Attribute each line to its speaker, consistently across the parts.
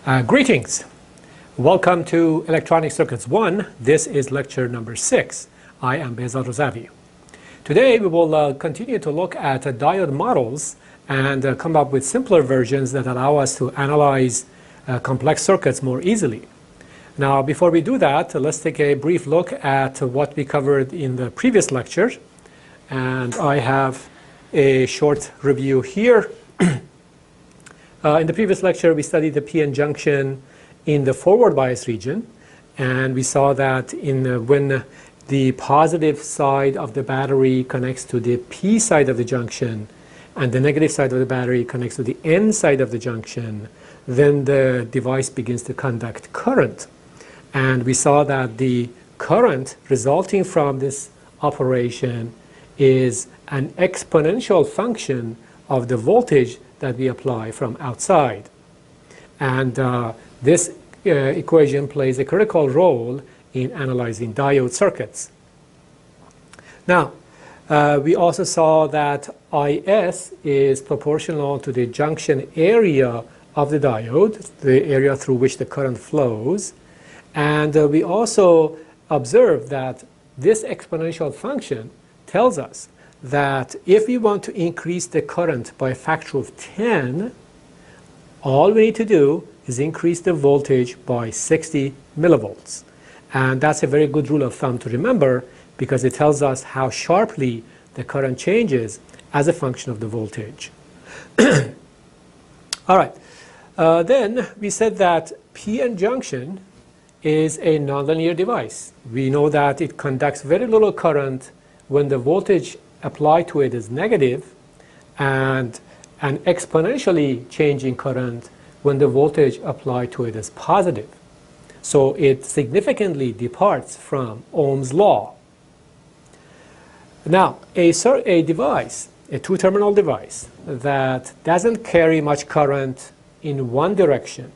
Speaker 1: Greetings. Welcome to Electronic Circuits 1. This is lecture number 6. I am Razavi. Today we will continue to look at diode models and come up with simpler versions that allow us to analyze complex circuits more easily. Now, before we do that, let's take a brief look at what we covered in the previous lecture. And I have a short review here. In the previous lecture, we studied the p-n junction in the forward bias region, and we saw that when the positive side of the battery connects to the p side of the junction and the negative side of the battery connects to the n side of the junction, then the device begins to conduct current. And we saw that the current resulting from this operation is an exponential function of the voltage that we apply from outside. And this equation plays a critical role in analyzing diode circuits. Now, we also saw that IS is proportional to the junction area of the diode, the area through which the current flows. And we also observed that this exponential function tells us that if we want to increase the current by a factor of 10, all we need to do is increase the voltage by 60 millivolts. And that's a very good rule of thumb to remember because it tells us how sharply the current changes as a function of the voltage. All right. Then we said that p-n junction is a nonlinear device. We know that it conducts very little current when the voltage applied to it is negative, and an exponentially changing current when the voltage applied to it is positive. So it significantly departs from Ohm's law. Now, a device, a two-terminal device that doesn't carry much current in one direction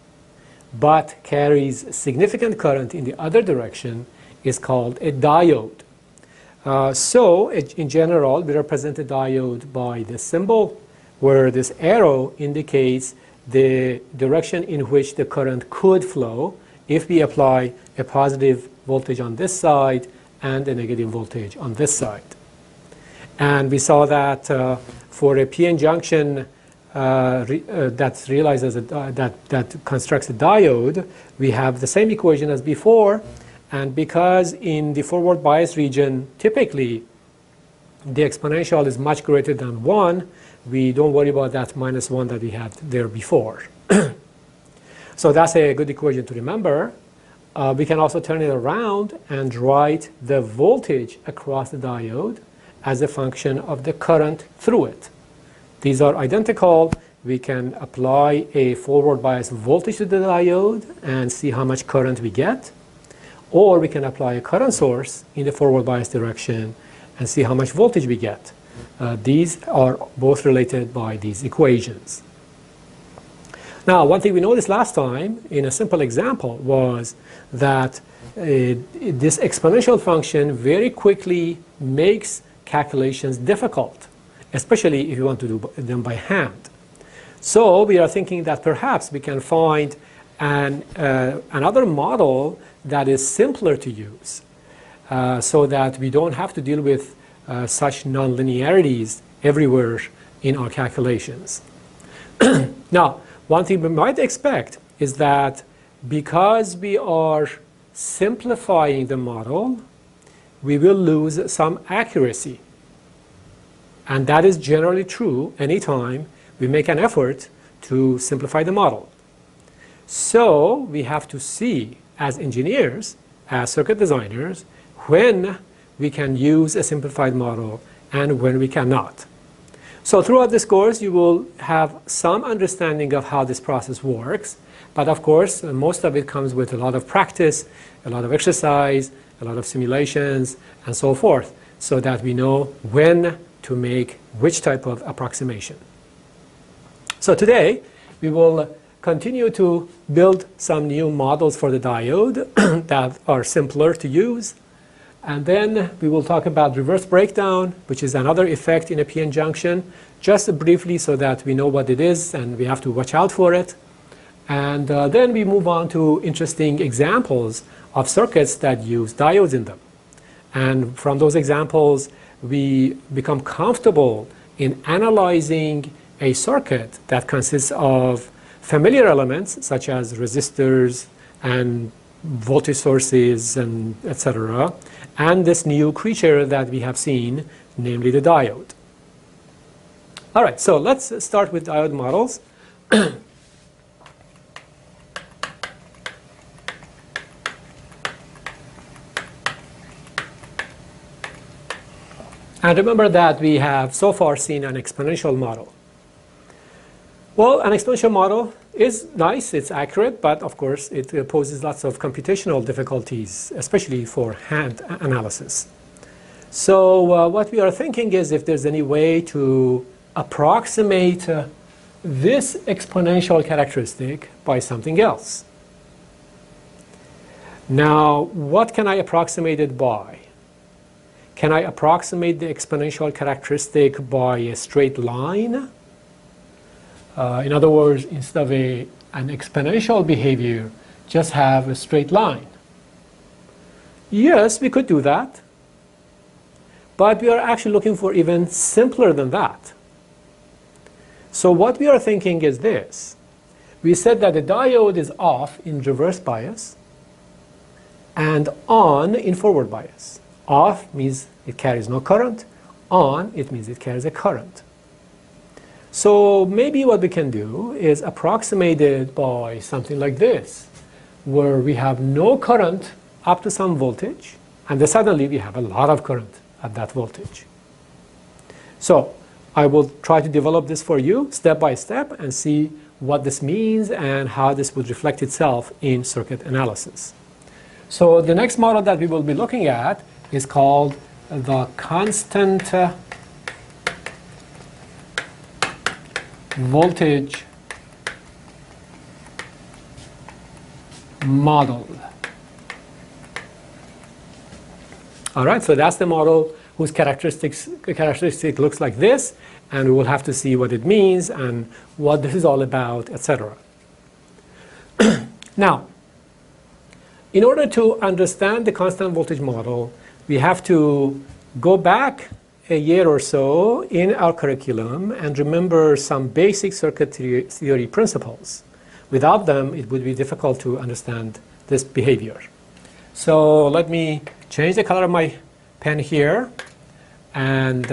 Speaker 1: but carries significant current in the other direction is called a diode. In general, we represent a diode by the symbol where this arrow indicates the direction in which the current could flow if we apply a positive voltage on this side and a negative voltage on this side. And we saw that for a p-n junction that realizes that constructs a diode, we have the same equation as before. And because in the forward bias region, typically the exponential is much greater than 1, we don't worry about that minus 1 that we had there before. So that's a good equation to remember. We can also turn it around and write the voltage across the diode as a function of the current through it. These are identical. We can apply a forward bias voltage to the diode and see how much current we get. Or we can apply a current source in the forward bias direction and see how much voltage we get. These are both related by these equations. Now, one thing we noticed last time in a simple example was that this exponential function very quickly makes calculations difficult, especially if you want to do them by hand. So we are thinking that perhaps we can find another model that is simpler to use so that we don't have to deal with such nonlinearities everywhere in our calculations. Now, one thing we might expect is that because we are simplifying the model, we will lose some accuracy. And that is generally true anytime we make an effort to simplify the model. So we have to see, as engineers, as circuit designers, when we can use a simplified model and when we cannot. So throughout this course, you will have some understanding of how this process works. But of course, most of it comes with a lot of practice, a lot of exercise, a lot of simulations, and so forth, so that we know when to make which type of approximation. So today, we will continue to build some new models for the diode that are simpler to use. And then we will talk about reverse breakdown, which is another effect in a p-n junction, just briefly so that we know what it is and we have to watch out for it. And then we move on to interesting examples of circuits that use diodes in them. And from those examples, we become comfortable in analyzing a circuit that consists of familiar elements such as resistors and voltage sources and etc. and this new creature that we have seen, namely the diode. All right, so let's start with diode models. And remember that we have so far seen an exponential model. Well, an exponential model is nice, it's accurate, but of course it poses lots of computational difficulties, especially for hand analysis. So what we are thinking is if there's any way to approximate this exponential characteristic by something else. Now, what can I approximate it by? Can I approximate the exponential characteristic by a straight line? In other words, instead of an exponential behavior, just have a straight line. Yes, we could do that. But we are actually looking for even simpler than that. So what we are thinking is this. We said that the diode is off in reverse bias and on in forward bias. Off means it carries no current. On, it means it carries a current. So maybe what we can do is approximate it by something like this, where we have no current up to some voltage, and then suddenly we have a lot of current at that voltage. So I will try to develop this for you step by step and see what this means and how this would reflect itself in circuit analysis. So the next model that we will be looking at is called the constant voltage model. All right, so that's the model whose characteristic looks like this, and we will have to see what it means and what this is all about, etc. Now, in order to understand the constant voltage model, we have to go back a year or so in our curriculum and remember some basic circuit theory principles. Without them, it would be difficult to understand this behavior. So let me change the color of my pen here, and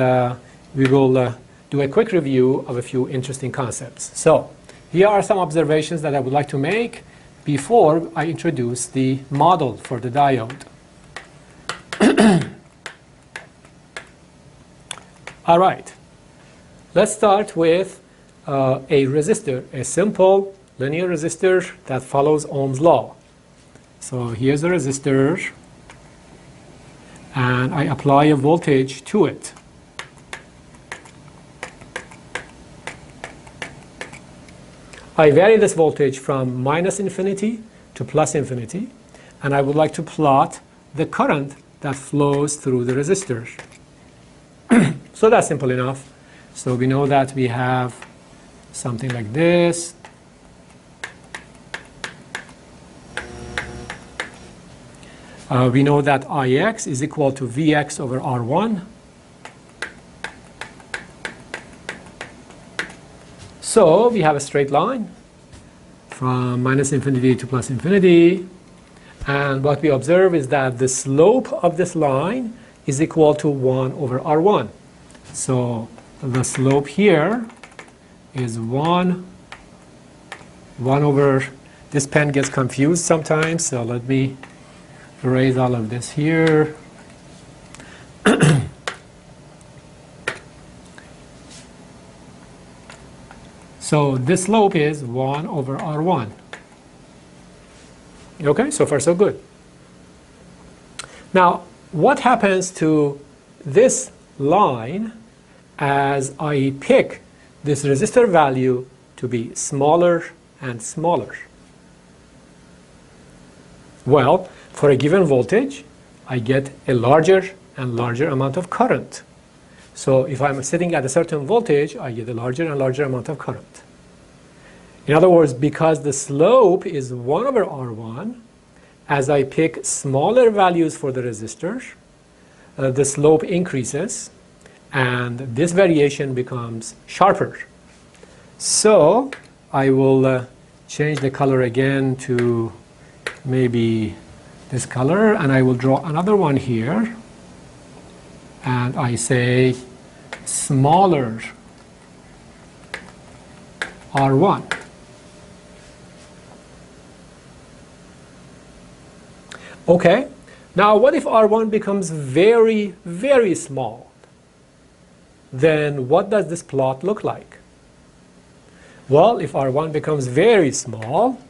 Speaker 1: we will do a quick review of a few interesting concepts. So here are some observations that I would like to make before I introduce the model for the diode. All right, let's start with a resistor, a simple linear resistor that follows Ohm's law. So here's a resistor, and I apply a voltage to it. I vary this voltage from minus infinity to plus infinity, and I would like to plot the current that flows through the resistor. So that's simple enough. So we know that we have something like this. We know that Ix is equal to Vx over R1. So we have a straight line from minus infinity to plus infinity. And what we observe is that the slope of this line is equal to 1 over R1. So the slope here is 1 over, this pen gets confused sometimes, so let me erase all of this here. So this slope is 1 over R1. Okay, so far so good. Now, what happens to this line as I pick this resistor value to be smaller and smaller? Well, for a given voltage, I get a larger and larger amount of current. So if I'm sitting at a certain voltage, I get a larger and larger amount of current. In other words, because the slope is 1 over R1, as I pick smaller values for the resistor, the slope increases, and this variation becomes sharper. So I will change the color again to maybe this color, and I will draw another one here, and I say smaller R1. Okay, now what if R1 becomes very, very small? Then what does this plot look like? Well, if R1 becomes very small,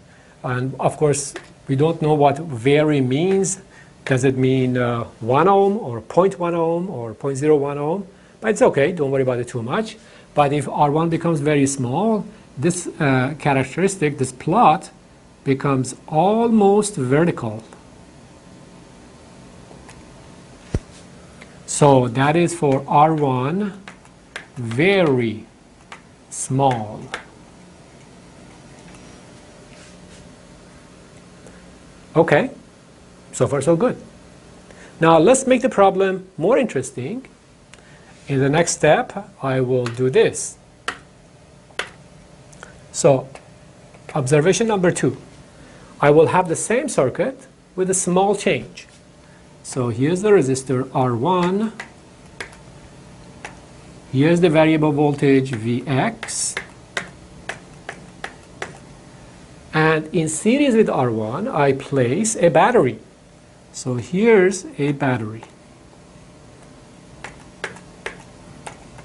Speaker 1: and of course we don't know what very means. Does it mean 1 ohm or 0.1 ohm or 0.01 ohm? But it's okay, don't worry about it too much. But if R1 becomes very small, this characteristic, this plot, becomes almost vertical. So that is for R1 very small. Okay, so far so good. Now let's make the problem more interesting. In the next step, I will do this. So, observation number 2. I will have the same circuit with a small change. So here's the resistor R1. Here's the variable voltage Vx. And in series with R1, I place a battery. So here's a battery.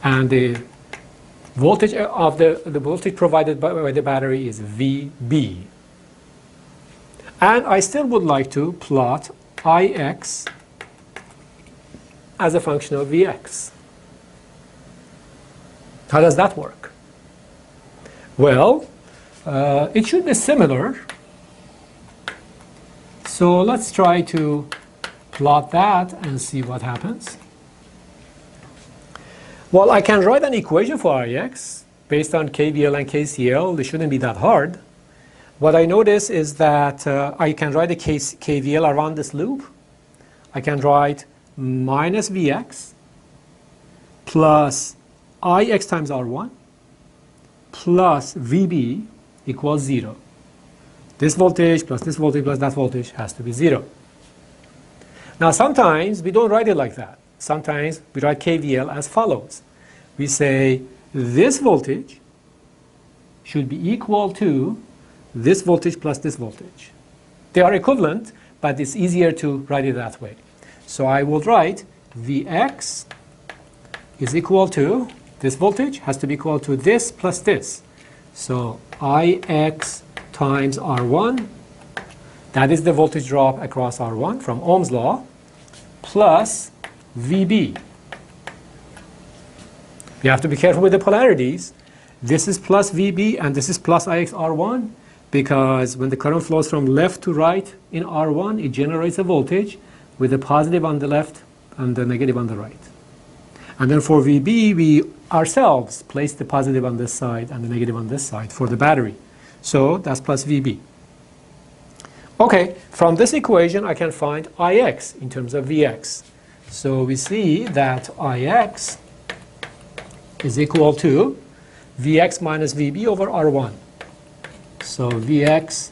Speaker 1: And the voltage of the voltage provided by the battery is VB. And I still would like to plot Ix as a function of Vx. How does that work? Well, it should be similar. So let's try to plot that and see what happens. Well, I can write an equation for Ix based on KVL and KCL. It shouldn't be that hard. What I notice is that I can write a KVL around this loop. I can write minus Vx plus Ix times R1 plus Vb equals 0. This voltage plus this voltage plus that voltage has to be 0. Now sometimes we don't write it like that. Sometimes we write KVL as follows. We say this voltage should be equal to this voltage plus this voltage. They are equivalent, but it's easier to write it that way. So I will write Vx is equal to, this voltage has to be equal to this plus this. So Ix times R1, that is the voltage drop across R1 from Ohm's law, plus Vb. You have to be careful with the polarities. This is plus Vb and this is plus Ix R1, because when the current flows from left to right in R1, it generates a voltage with a positive on the left and the negative on the right. And then for Vb, we ourselves place the positive on this side and the negative on this side for the battery. So that's plus Vb. Okay, from this equation I can find Ix in terms of Vx. So we see that Ix is equal to Vx minus Vb over R1. So Vx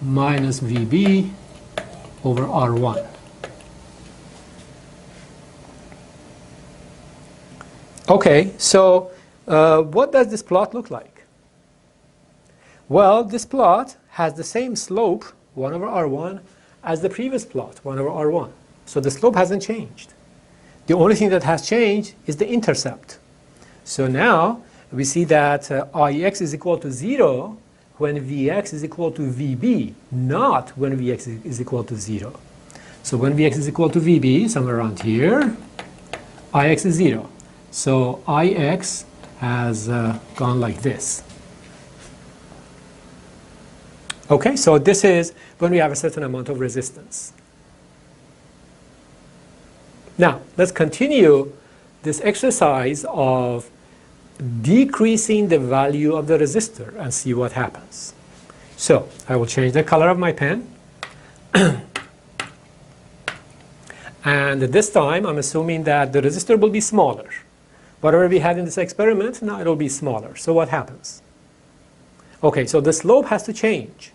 Speaker 1: minus Vb over R1. Okay, so what does this plot look like? Well, this plot has the same slope, 1 over R1, as the previous plot, 1 over R1. So the slope hasn't changed. The only thing that has changed is the intercept. So now we see that Ix is equal to 0 when Vx is equal to Vb, not when Vx is equal to 0. So when Vx is equal to Vb, somewhere around here, Ix is 0. So Ix has gone like this. Okay, so this is when we have a certain amount of resistance. Now, let's continue this exercise of decreasing the value of the resistor and see what happens. So I will change the color of my pen. And this time I'm assuming that the resistor will be smaller. Whatever we had in this experiment, now it will be smaller. So what happens? Okay, so the slope has to change.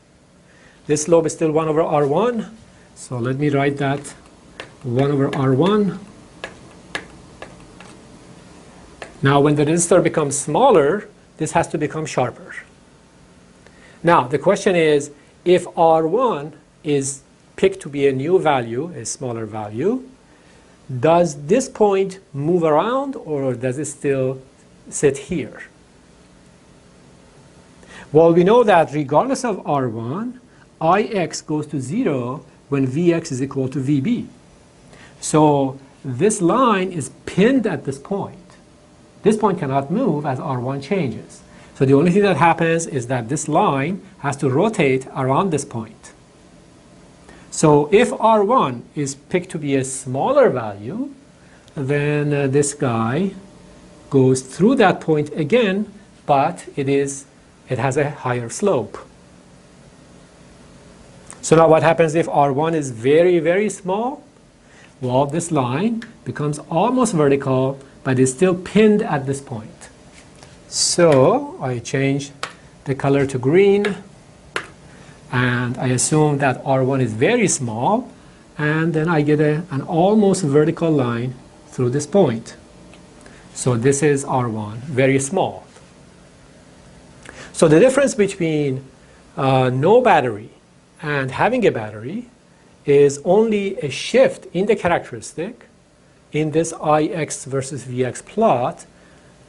Speaker 1: This slope is still 1 over R1. So let me write that 1 over R1. Now when the resistor becomes smaller, this has to become sharper. Now the question is, if R1 is picked to be a new value, a smaller value, does this point move around or does it still sit here? Well, we know that regardless of R1, Ix goes to 0 when Vx is equal to Vb. So this line is pinned at this point. This point cannot move as R1 changes. So the only thing that happens is that this line has to rotate around this point. So if R1 is picked to be a smaller value, then this guy goes through that point again, but it has a higher slope. So now what happens if R1 is very, very small? Well, this line becomes almost vertical, but is still pinned at this point. So I change the color to green, and I assume that R1 is very small, and then I get an almost vertical line through this point. So this is R1, very small. So the difference between no battery and having a battery is only a shift in the characteristic in this Ix versus Vx plot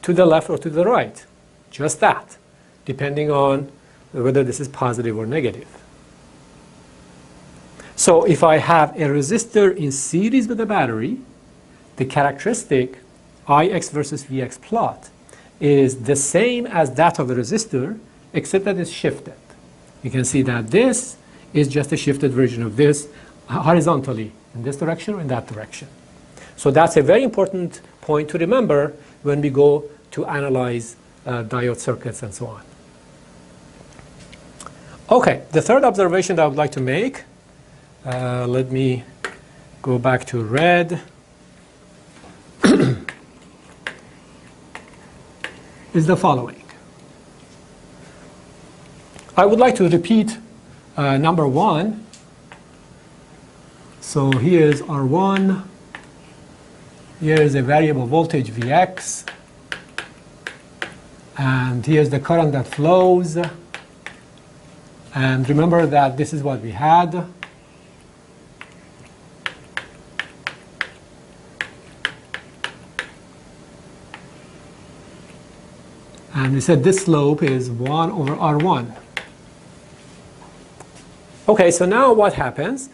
Speaker 1: to the left or to the right. Just that, depending on whether this is positive or negative. So if I have a resistor in series with a battery, the characteristic Ix versus Vx plot is the same as that of the resistor, except that it's shifted. You can see that this is just a shifted version of this horizontally, in this direction or in that direction. So that's a very important point to remember when we go to analyze diode circuits and so on. Okay, the third observation that I would like to make, let me go back to red, is the following. I would like to repeat number 1. So here's R1. Here is a variable voltage Vx. And here's the current that flows. And remember that this is what we had. And we said this slope is 1 over R1. Okay, so now what happens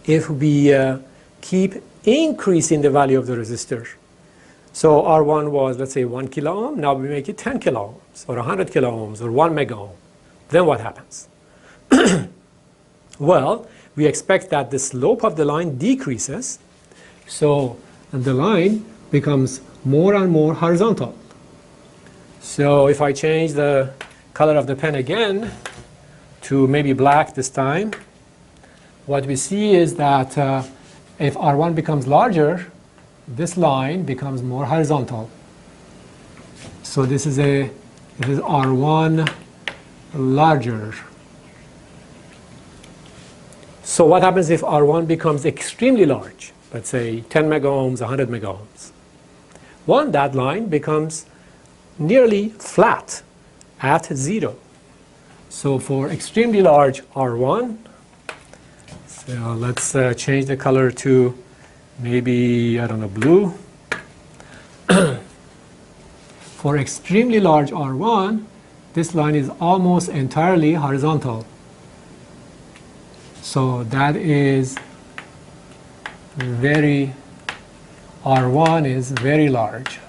Speaker 1: if we keep increasing the value of the resistor? So R1 was, let's say, 1 kilo ohm. Now we make it 10 kilo ohms, or 100 kilo ohms, or 1 mega ohm. Then what happens? Well, we expect that the slope of the line decreases. So the line becomes more and more horizontal. So if I change the color of the pen again to maybe black this time, what we see is that if R1 becomes larger, this line becomes more horizontal. So this is R1 larger. So what happens if R1 becomes extremely large? Let's say 10 mega ohms, 100 mega ohms. Well, that line becomes nearly flat at 0. So for extremely large R1, so let's change the color to maybe, I don't know, blue. For extremely large R1, this line is almost entirely horizontal. So that is R1 is very large.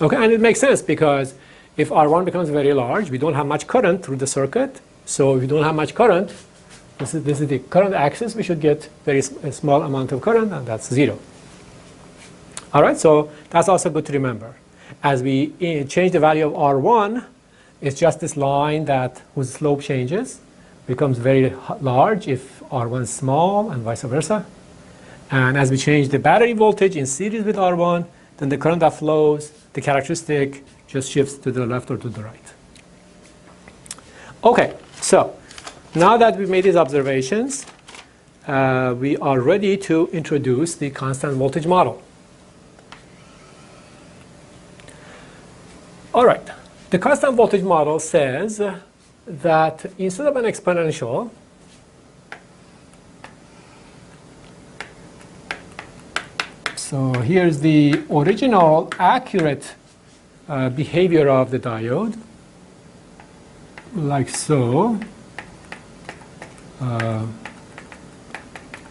Speaker 1: Okay, and it makes sense because if R1 becomes very large, we don't have much current through the circuit. So if we don't have much current, this is the current axis, we should get a small amount of current, and that's 0. All right, so that's also good to remember. As we change the value of R1, it's just this line that whose slope changes, becomes very large if R1 is small and vice versa. And as we change the battery voltage in series with R1, then the current that flows, the characteristic just shifts to the left or to the right. Okay, so now that we've made these observations, we are ready to introduce the constant voltage model. All right, the constant voltage model says that instead of an exponential, so here's the original accurate behavior of the diode, like so.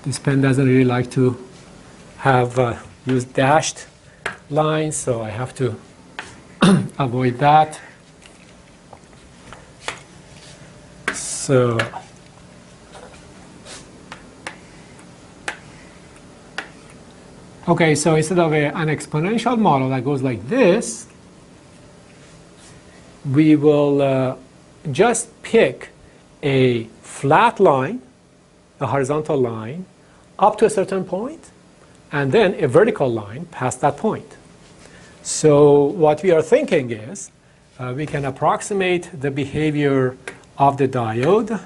Speaker 1: This pen doesn't really like to have use dashed lines, so I have to avoid that. So okay, so instead of an exponential model that goes like this, we will just pick a flat line, a horizontal line, up to a certain point, and then a vertical line past that point. So what we are thinking is we can approximate the behavior of the diode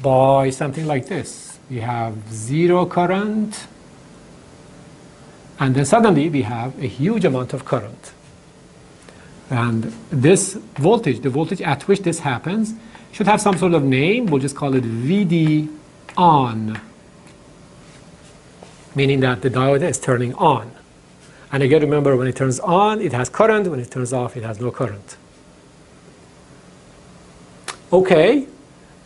Speaker 1: by something like this. We have zero current, and then suddenly we have a huge amount of current. And this voltage, the voltage at which this happens, should have some sort of name. We'll just call it VD on, meaning that the diode is turning on. And again, remember, when it turns on, it has current. When it turns off, it has no current. Okay,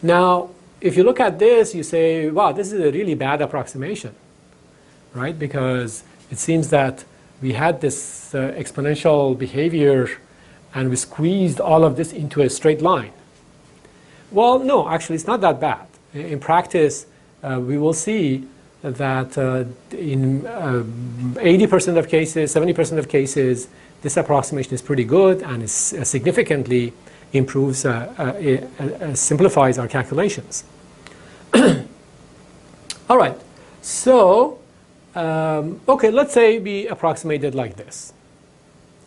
Speaker 1: now if you look at this, you say, wow, this is a really bad approximation, right? Because it seems that we had this exponential behavior and we squeezed all of this into a straight line. Well, no, actually, it's not that bad. In practice, we will see that in 80% of cases, 70% of cases, this approximation is pretty good and is significantly improves, simplifies our calculations. All right, so, okay, let's say we approximate it like this.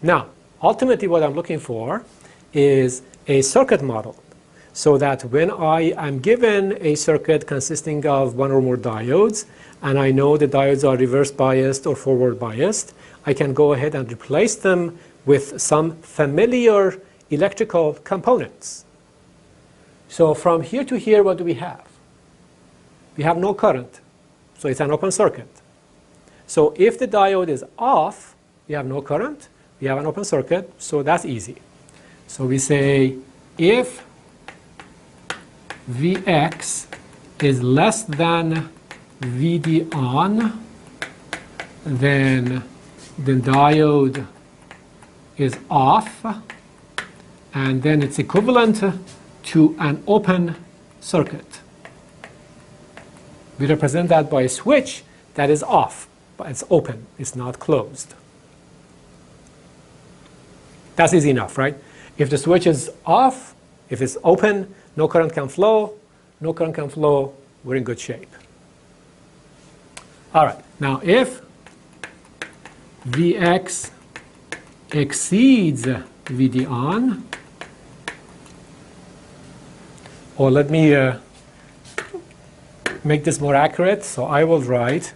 Speaker 1: Now, ultimately what I'm looking for is a circuit model, so that when I am given a circuit consisting of one or more diodes, and I know the diodes are reverse biased or forward biased, I can go ahead and replace them with some familiar electrical components. So from here to here, what do we have? We have no current, so it's an open circuit. So if the diode is off, we have no current, we have an open circuit, so that's easy. So we say if Vx is less than Vd on, then the diode is off, and then it's equivalent to an open circuit. We represent that by a switch that is off, but it's open, it's not closed. That's easy enough, right? If the switch is off, if it's open, no current can flow, no current can flow, we're in good shape. All right, now if Vx exceeds Vd on, or let me make this more accurate, so I will write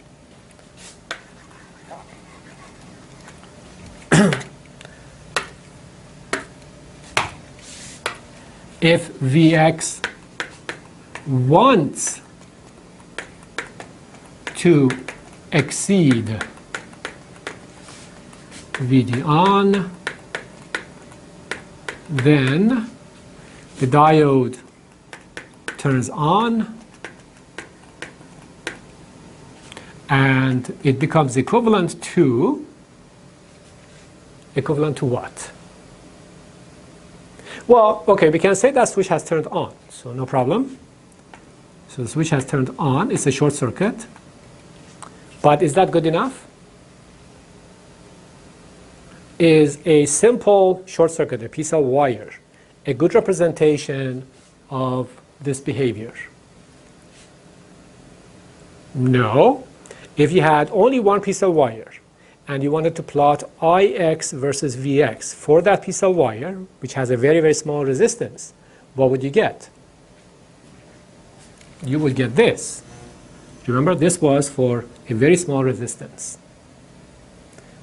Speaker 1: if Vx wants to exceed Vd on, then the diode turns on and it becomes equivalent to what? Well, okay, we can say that switch has turned on, so no problem. So the switch has turned on, it's a short circuit. But is that good enough? is a simple short circuit, a piece of wire, a good representation of this behavior? No. If you had only one piece of wire and you wanted to plot Ix versus Vx for that piece of wire, which has a very, very small resistance, what would you get? You would get this. Remember, this was for a very small resistance.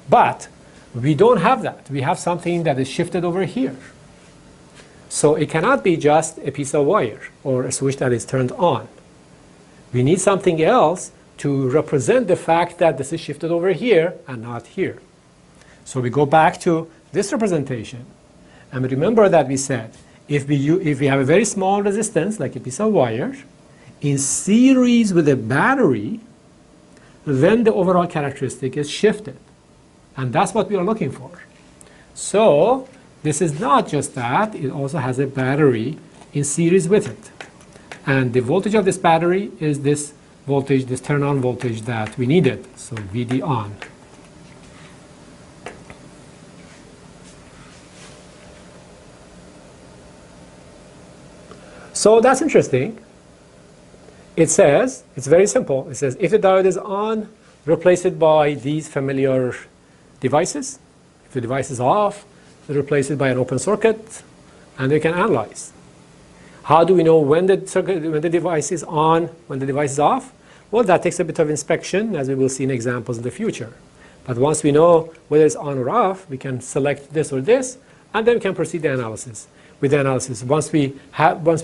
Speaker 1: But we don't have that. We have something that is shifted over here. So it cannot be just a piece of wire or a switch that is turned on. We need something else to represent the fact that this is shifted over here and not here. So we go back to this representation. And remember that we said, if we have a very small resistance, like a piece of wire, in series with a battery, then the overall characteristic is shifted. And that's what we are looking for. So this is not just that, it also has a battery in series with it. And the voltage of this battery is this voltage, this turn-on voltage that we needed, so VD on. So that's interesting. It says, it's very simple, it says if the diode is on, replace it by these familiar devices. If the device is off, replace it by an open circuit, and they can analyze. How do we know when the device is on, when the device is off? Well, that takes a bit of inspection, as we will see in examples in the future. But once we know whether it's on or off, we can select this or this, and then we can proceed the analysis. With the analysis, once we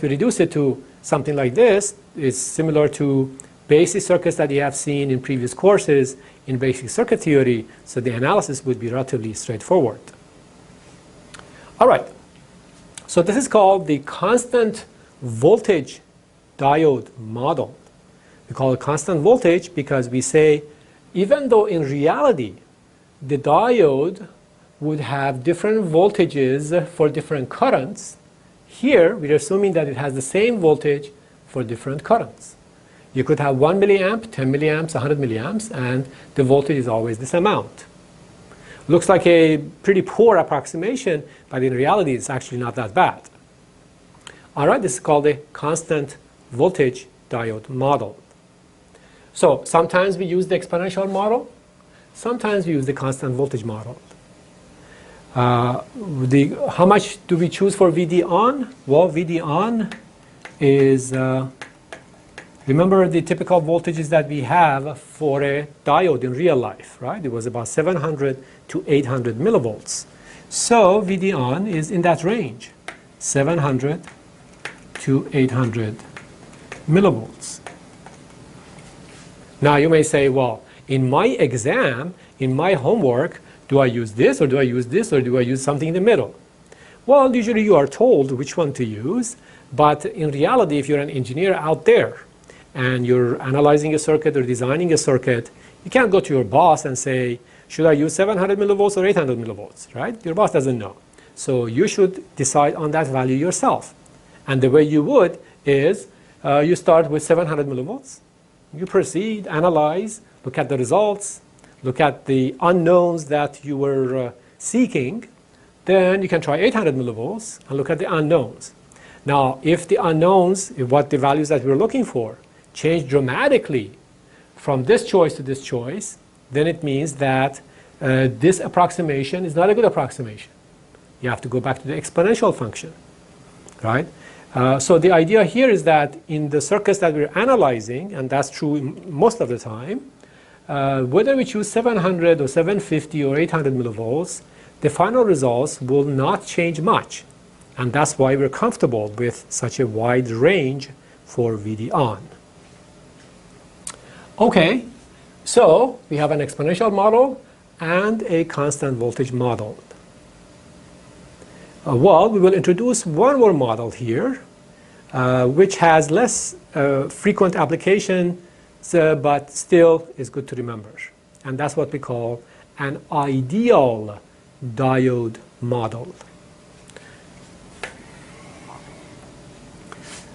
Speaker 1: reduce it to something like this, it's similar to basic circuits that you have seen in previous courses in basic circuit theory, so the analysis would be relatively straightforward. All right, so this is called the constant voltage diode model. We call it constant voltage because we say, even though in reality the diode would have different voltages for different currents, here we're assuming that it has the same voltage for different currents. You could have 1 milliamp, 10 milliamps, 100 milliamps, and the voltage is always this amount. Looks like a pretty poor approximation, but in reality it's actually not that bad. All right, this is called a constant voltage diode model. So sometimes we use the exponential model, sometimes we use the constant voltage model. How much do we choose for VD on? Well, VD on is, remember the typical voltages that we have for a diode in real life, right? It was about 700 to 800 millivolts. So VD on is in that range, 700 to 800 millivolts. Now you may say, well, in my exam, in my homework, do I use this or do I use this or do I use something in the middle? Well, usually you are told which one to use, but in reality, if you're an engineer out there and you're analyzing a circuit or designing a circuit, you can't go to your boss and say, should I use 700 millivolts or 800 millivolts, right? Your boss doesn't know. So you should decide on that value yourself. And the way you would is you start with 700 millivolts, you proceed, analyze, look at the results, look at the unknowns that you were seeking, then you can try 800 millivolts and look at the unknowns. Now, if the unknowns, what the values that we're looking for, change dramatically from this choice to this choice, then it means that this approximation is not a good approximation. You have to go back to the exponential function, right? So the idea here is that in the circuits that we're analyzing, and that's true most of the time, whether we choose 700 or 750 or 800 millivolts, the final results will not change much. And that's why we're comfortable with such a wide range for VD on. Okay, so we have an exponential model and a constant voltage model. Well, we will introduce one more model here, which has less frequent application, but still is good to remember. And that's what we call an ideal diode model.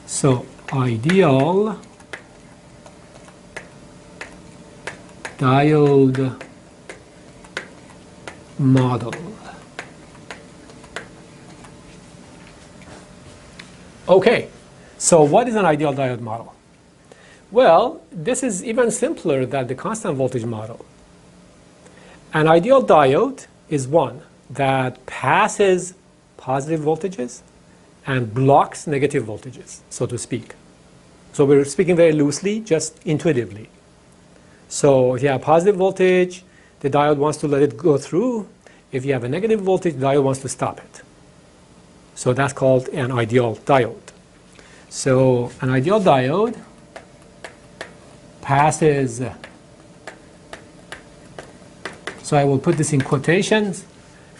Speaker 1: So, ideal diode model. Okay, so what is an ideal diode model? Well, this is even simpler than the constant voltage model. An ideal diode is one that passes positive voltages and blocks negative voltages, so to speak. So we're speaking very loosely, just intuitively. So if you have positive voltage, the diode wants to let it go through. If you have a negative voltage, the diode wants to stop it. So that's called an ideal diode. So an ideal diode passes, so I will put this in quotations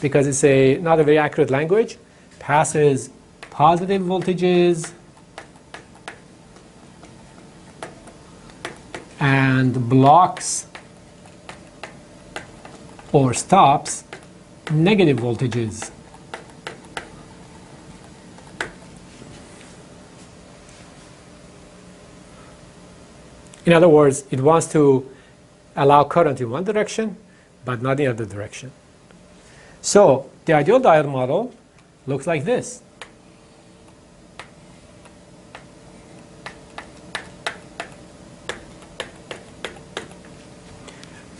Speaker 1: because it's not a very accurate language, passes positive voltages and blocks or stops negative voltages. In other words, it wants to allow current in one direction, but not the other direction. So the ideal diode model looks like this.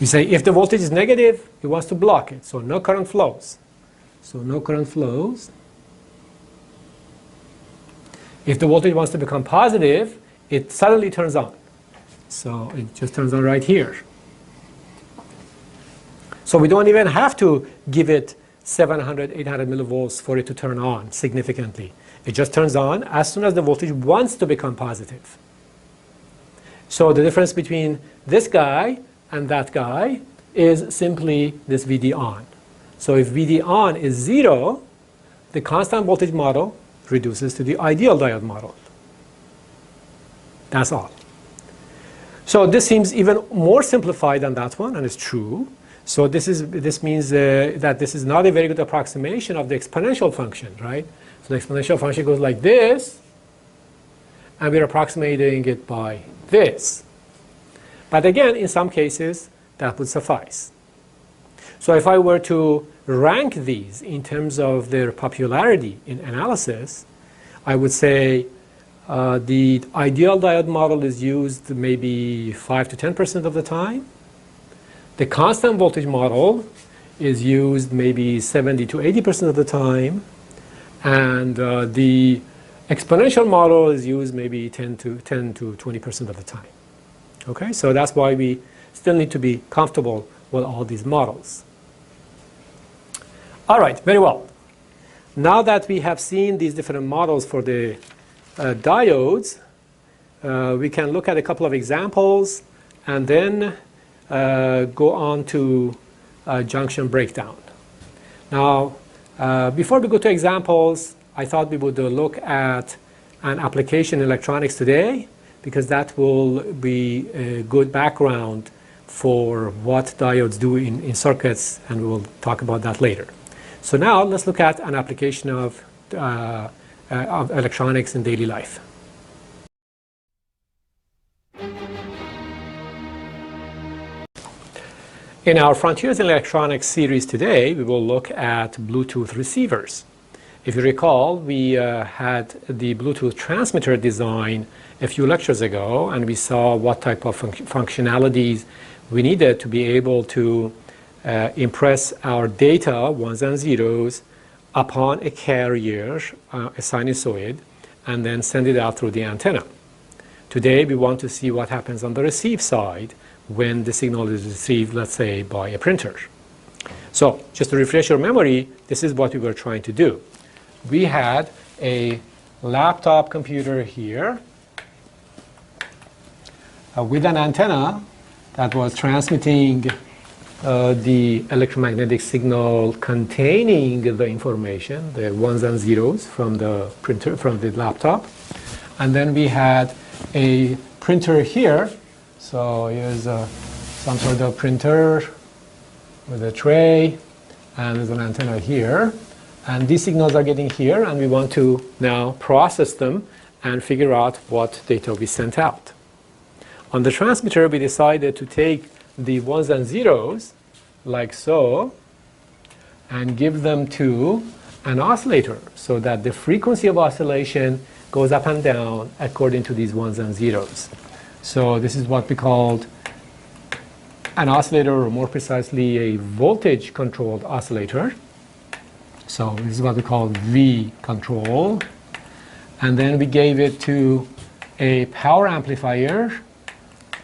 Speaker 1: We say if the voltage is negative, it wants to block it, so no current flows. So no current flows. If the voltage wants to become positive, it suddenly turns on. So it just turns on right here. So we don't even have to give it 700, 800 millivolts for it to turn on significantly. It just turns on as soon as the voltage wants to become positive. So the difference between this guy and that guy is simply this VD on. So if VD on is 0, the constant voltage model reduces to the ideal diode model. That's all. So this seems even more simplified than that one, and it's true. So this means that this is not a very good approximation of the exponential function, right? So the exponential function goes like this, and we're approximating it by this. But again, in some cases, that would suffice. So if I were to rank these in terms of their popularity in analysis, I would say the ideal diode model is used maybe 5 to 10% of the time. The constant voltage model is used maybe 70 to 80% of the time. And the exponential model is used maybe 10 to 20% of the time. Okay, so that's why we still need to be comfortable with all these models. All right, very well. Now that we have seen these different models for the diodes, we can look at a couple of examples and then go on to junction breakdown. Now, before we go to examples, I thought we would look at an application in electronics today, because that will be a good background for what diodes do in circuits, and we will talk about that later. So now let's look at an application of electronics in daily life. In our Frontiers in Electronics series today, we will look at Bluetooth receivers. If you recall, we had the Bluetooth transmitter design a few lectures ago, and we saw what type of functionalities we needed to be able to impress our data, ones and zeros, upon a carrier, a sinusoid, and then send it out through the antenna. Today, we want to see what happens on the receive side when the signal is received, let's say, by a printer. So, just to refresh your memory, this is what we were trying to do. We had a laptop computer here with an antenna that was transmitting the electromagnetic signal containing the information, the ones and zeros from the printer, from the laptop. And then we had a printer here. So here's some sort of printer with a tray, and there's an antenna here. And these signals are getting here, and we want to now process them and figure out what data we sent out. On the transmitter, we decided to take the ones and zeros, like so, and give them to an oscillator so that the frequency of oscillation goes up and down according to these ones and zeros. So this is what we called an oscillator, or more precisely a voltage controlled oscillator. So this is what we call V control. And then we gave it to a power amplifier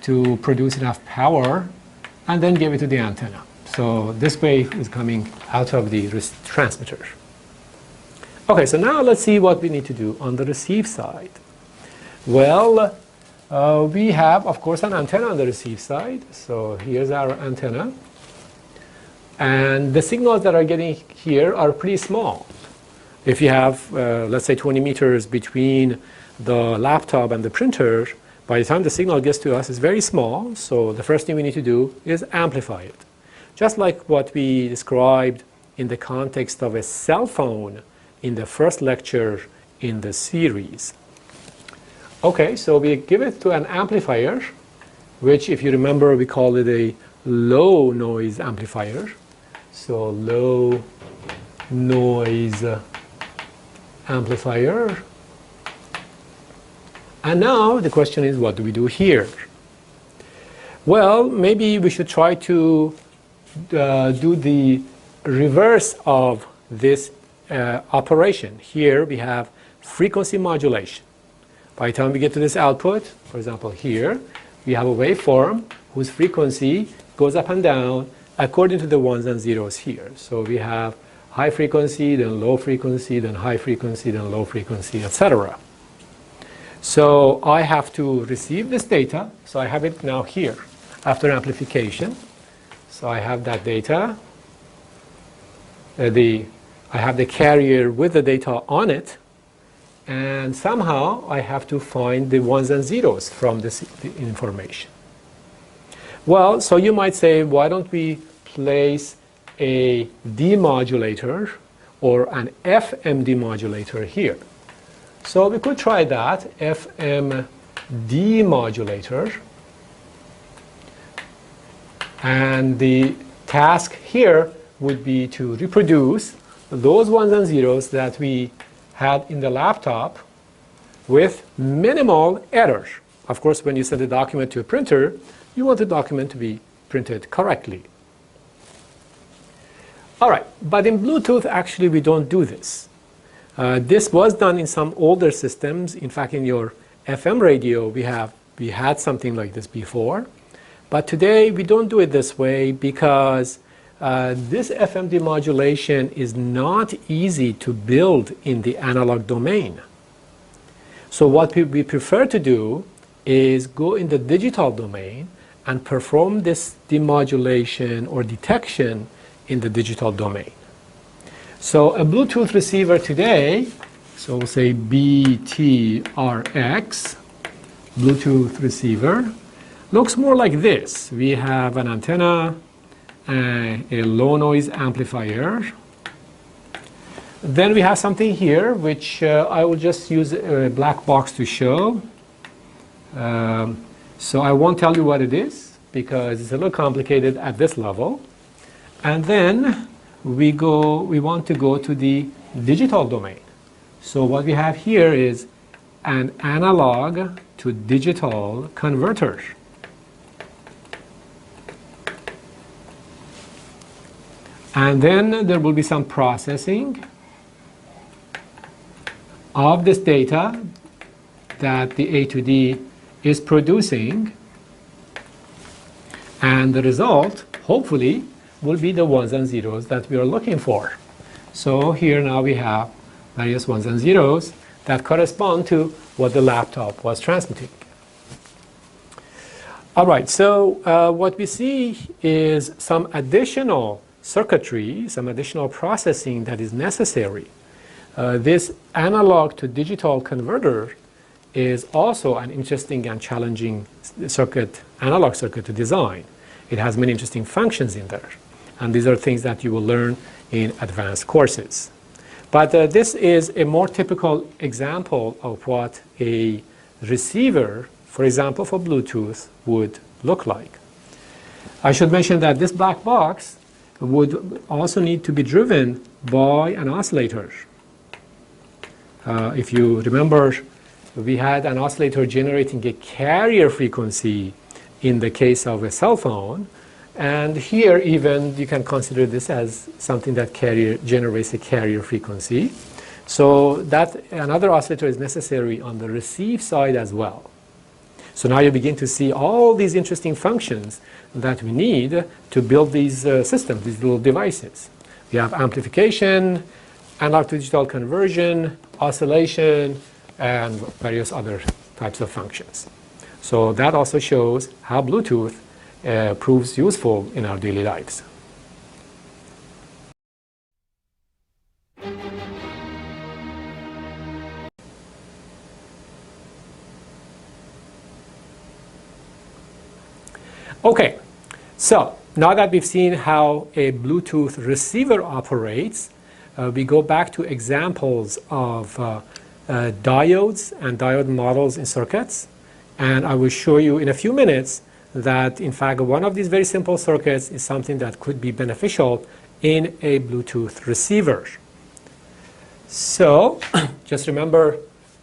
Speaker 1: to produce enough power, and then gave it to the antenna. So this wave is coming out of the transmitter. Okay, so now let's see what we need to do on the receive side. Well, we have, of course, an antenna on the receive side. So here's our antenna. And the signals that are getting here are pretty small. If you have, let's say, 20 meters between the laptop and the printer, by the time the signal gets to us, it's very small. So the first thing we need to do is amplify it. Just like what we described in the context of a cell phone in the first lecture in the series. Okay, so we give it to an amplifier, which, if you remember, we call it a low noise amplifier. So low noise amplifier. And now the question is, what do we do here? Well, maybe we should try to do the reverse of this operation. Here we have frequency modulation. By the time we get to this output, for example here, we have a waveform whose frequency goes up and down according to the ones and zeros here. So we have high frequency, then low frequency, then high frequency, then low frequency, etc. So I have to receive this data. So I have it now here after amplification. So I have that data. I have the carrier with the data on it. And somehow I have to find the ones and zeros from this information. Well, so you might say, why don't we place a demodulator or an FM demodulator here? So we could try that, FM demodulator. And the task here would be to reproduce those ones and zeros that we had in the laptop with minimal error. Of course, when you send a document to a printer, you want the document to be printed correctly. All right, but in Bluetooth, actually, we don't do this. This was done in some older systems. In fact, in your FM radio, we had something like this before. But today, we don't do it this way because this FM demodulation is not easy to build in the analog domain. So what we prefer to do is go in the digital domain and perform this demodulation or detection in the digital domain. So a Bluetooth receiver today, so we'll say BTRX, Bluetooth receiver, looks more like this. We have an antenna, a low noise amplifier. Then we have something here which I will just use a black box to show. So I won't tell you what it is because it's a little complicated at this level. And then we want to go to the digital domain. So what we have here is an analog to digital converter. And then there will be some processing of this data that the A to D is producing. And the result, hopefully, will be the ones and zeros that we are looking for. So here now we have various ones and zeros that correspond to what the laptop was transmitting. All right, so what we see is some additional circuitry, some additional processing that is necessary. This analog to digital converter is also an interesting and challenging analog circuit to design. It has many interesting functions in there. And these are things that you will learn in advanced courses. But this is a more typical example of what a receiver, for example, for Bluetooth, would look like. I should mention that this black box would also need to be driven by an oscillator. If you remember we had an oscillator generating a carrier frequency in the case of a cell phone. And here even you can consider this as something that generates a carrier frequency. So that another oscillator is necessary on the receive side as well. So now you begin to see all these interesting functions that we need to build these systems, these little devices. We have amplification, analog to digital conversion, oscillation, and various other types of functions. So that also shows how Bluetooth proves useful in our daily lives. Okay, so now that we've seen how a Bluetooth receiver operates, we go back to examples of diodes and diode models in circuits. And I will show you in a few minutes that, in fact, one of these very simple circuits is something that could be beneficial in a Bluetooth receiver. So just remember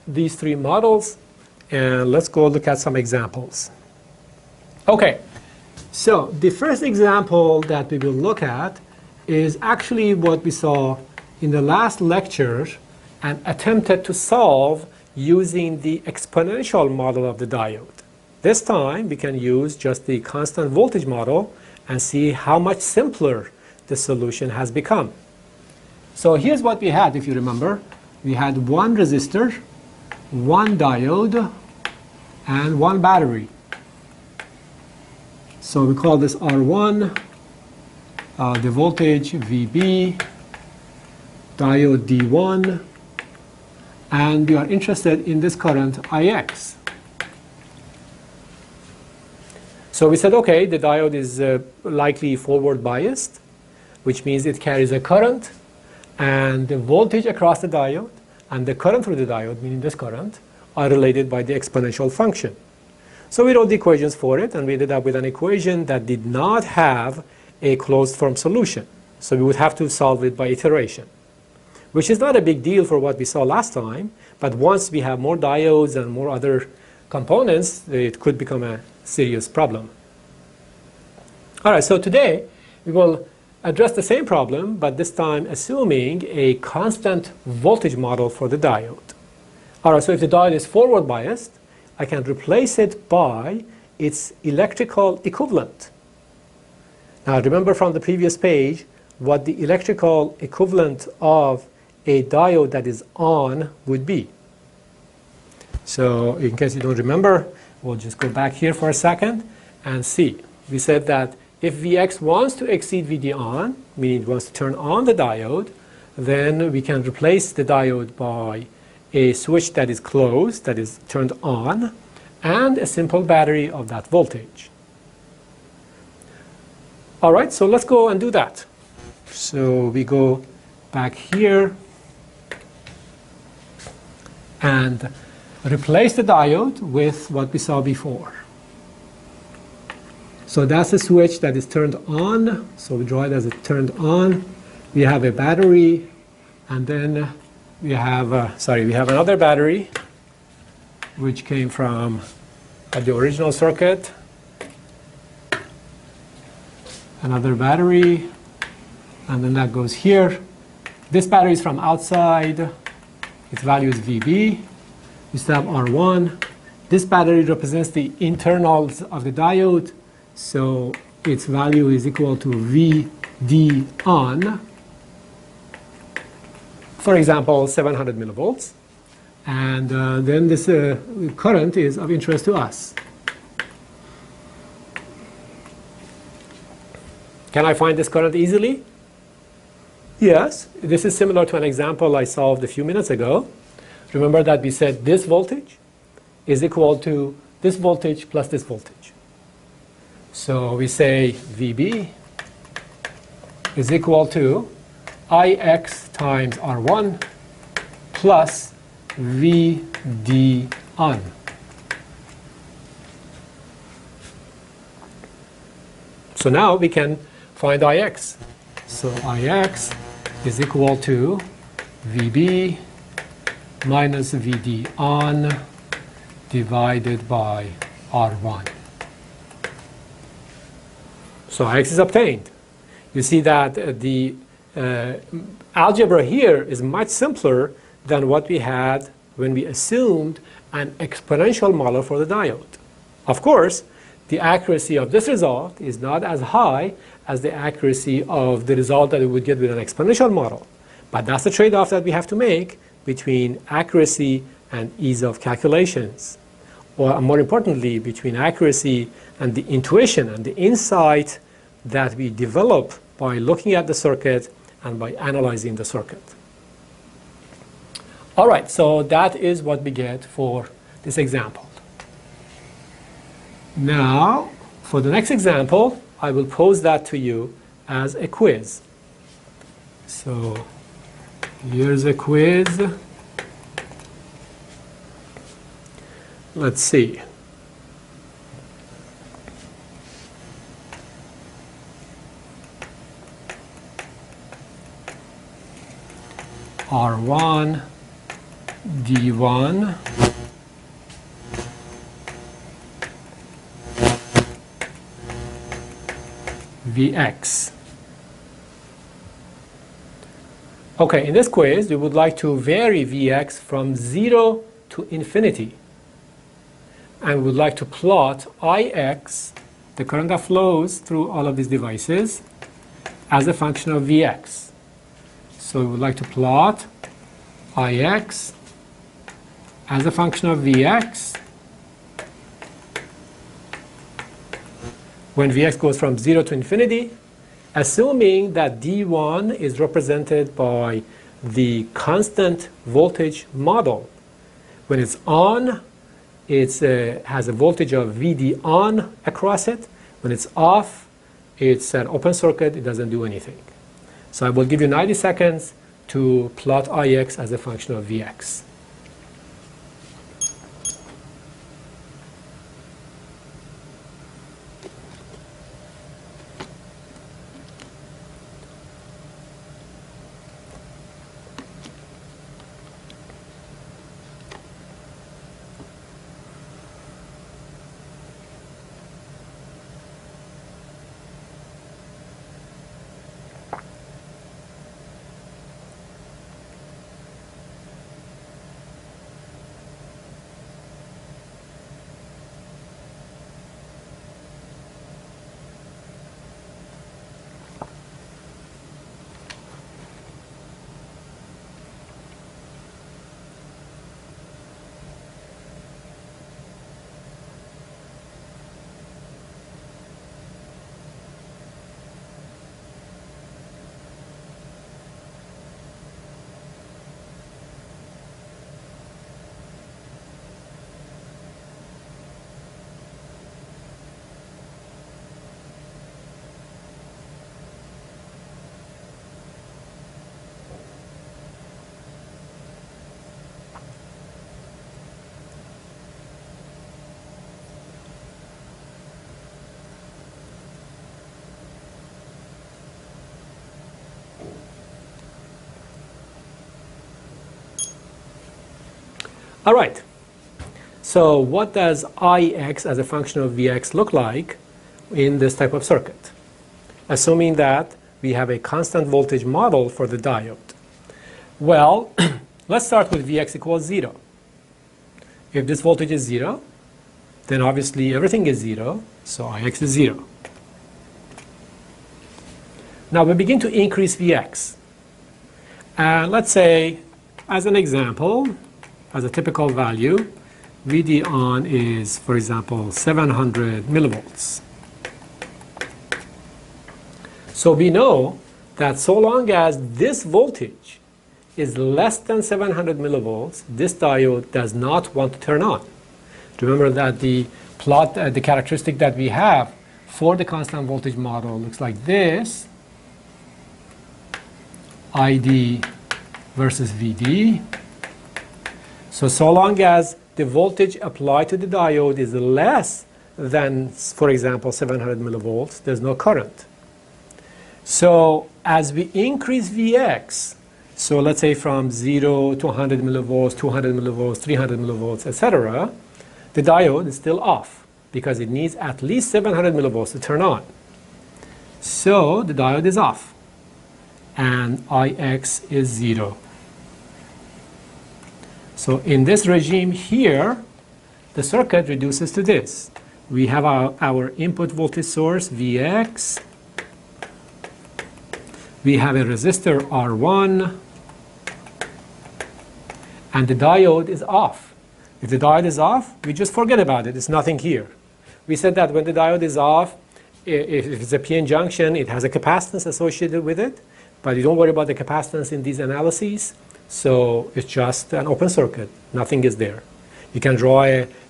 Speaker 1: these three models, and let's go look at some examples. Okay, so the first example that we will look at is actually what we saw in the last lecture and attempted to solve using the exponential model of the diode. This time we can use just the constant voltage model and see how much simpler the solution has become. So here's what we had, if you remember. We had one resistor, one diode, and one battery. So we call this R1, the voltage VB, diode D1, and we are interested in this current IX. So we said, okay, the diode is likely forward biased, which means it carries a current, and the voltage across the diode and the current through the diode, meaning this current, are related by the exponential function. So we wrote the equations for it, and we ended up with an equation that did not have a closed form solution. So we would have to solve it by iteration, which is not a big deal for what we saw last time, but once we have more diodes and more other components, it could become a serious problem. All right, so today we will address the same problem, but this time assuming a constant voltage model for the diode. All right, so if the diode is forward biased, I can replace it by its electrical equivalent. Now remember from the previous page what the electrical equivalent of a diode that is on would be. So in case you don't remember, we'll just go back here for a second and see. We said that if Vx wants to exceed Vd on, meaning it wants to turn on the diode, then we can replace the diode by a switch that is closed, that is turned on, and a simple battery of that voltage. All right, so let's go and do that. So we go back here and replace the diode with what we saw before. So that's the switch that is turned on. So we draw it as it turned on. We have a battery, and then we have another battery which came from the original circuit. Another battery, and then that goes here. This battery is from outside. Its value is VB. We still have R1. This battery represents the internals of the diode, so its value is equal to VD on, for example, 700 millivolts. And then this current is of interest to us. Can I find this current easily? Yes. This is similar to an example I solved a few minutes ago. Remember that we said this voltage is equal to this voltage plus this voltage. So we say VB is equal to IX times R1 plus VD on. So now we can find IX. So IX is equal to VB minus VD on divided by R1. So Ix is obtained. You see that the algebra here is much simpler than what we had when we assumed an exponential model for the diode. Of course, the accuracy of this result is not as high as the accuracy of the result that we would get with an exponential model. But that's the trade-off that we have to make between accuracy and ease of calculations. Or more importantly, between accuracy and the intuition and the insight that we develop by looking at the circuit and by analyzing the circuit. All right, so that is what we get for this example. Now, for the next example, I will pose that to you as a quiz. So here's a quiz. Let's see. R1, D1, Vx. Okay, in this quiz, we would like to vary Vx from 0 to infinity. And we would like to plot Ix, the current that flows through all of these devices, as a function of Vx. So we would like to plot Ix as a function of Vx when Vx goes from 0 to infinity, assuming that D1 is represented by the constant voltage model. When it's on, it has a voltage of Vd on across it. When it's off, it's an open circuit, it doesn't do anything. So I will give you 90 seconds to plot Ix as a function of Vx. All right, so what does Ix as a function of Vx look like in this type of circuit? Assuming that we have a constant voltage model for the diode. Well, let's start with Vx equals 0. If this voltage is 0, then obviously everything is 0, so Ix is 0. Now we begin to increase Vx. And let's say, as an example, as a typical value, Vd on is, for example, 700 millivolts. So we know that so long as this voltage is less than 700 millivolts, this diode does not want to turn on. Remember that the plot, the characteristic that we have for the constant voltage model looks like this. ID versus Vd. So long as the voltage applied to the diode is less than, for example, 700 millivolts, there's no current. So as we increase Vx, so let's say from 0 to 100 millivolts, 200 millivolts, 300 millivolts, etc., the diode is still off because it needs at least 700 millivolts to turn on. So the diode is off and Ix is 0. So in this regime here, the circuit reduces to this. We have our input voltage source Vx. We have a resistor R1. And the diode is off. If the diode is off, we just forget about it. It's nothing here. We said that when the diode is off, if it's a PN junction, it has a capacitance associated with it. But you don't worry about the capacitance in these analyses. So it's just an open circuit. Nothing is there. You can draw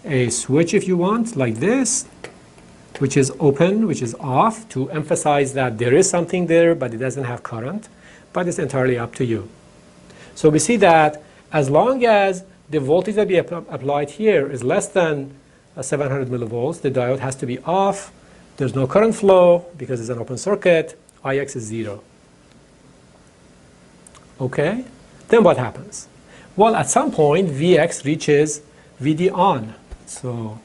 Speaker 1: a switch if you want, like this, which is open, which is off, to emphasize that there is something there, but it doesn't have current. But it's entirely up to you. So we see that as long as the voltage that we applied here is less than 700 millivolts, the diode has to be off. There's no current flow because it's an open circuit. Ix is 0. Okay? Then what happens? Well, at some point, Vx reaches Vd on. So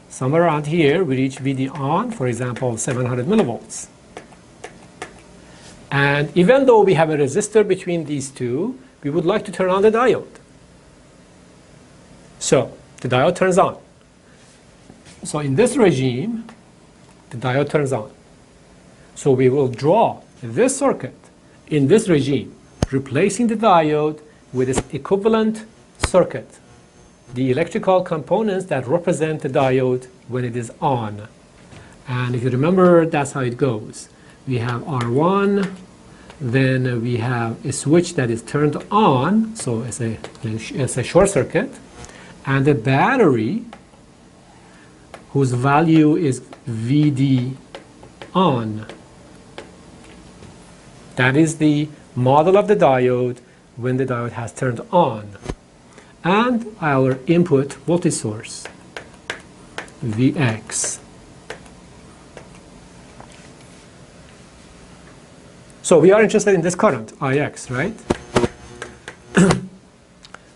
Speaker 1: somewhere around here, we reach Vd on, for example, 700 millivolts. And even though we have a resistor between these two, we would like to turn on the diode. So the diode turns on. So in this regime, the diode turns on. So we will draw this circuit in this regime, replacing the diode with its equivalent circuit, the electrical components that represent the diode when it is on. And if you remember, that's how it goes. We have R1, then we have a switch that is turned on, so it's a short circuit, and a battery whose value is Vd on. That is the model of the diode when the diode has turned on. And our input voltage source, Vx. So we are interested in this current, Ix, right?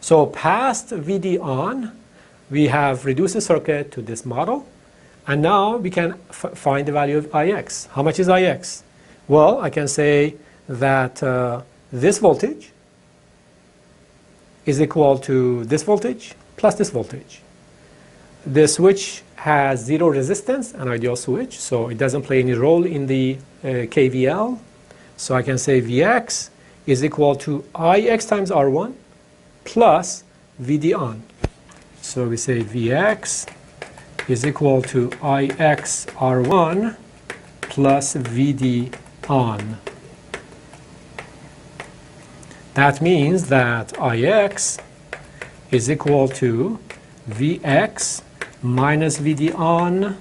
Speaker 1: So past Vd on, we have reduced the circuit to this model. And now we can find the value of Ix. How much is Ix? Well, I can say that this voltage is equal to this voltage plus this voltage. The switch has 0 resistance, an ideal switch, so it doesn't play any role in the KVL. So I can say Vx is equal to Ix times R1 plus Vd on. So we say Vx is equal to Ix R1 plus Vd on. That means that Ix is equal to Vx minus Vd on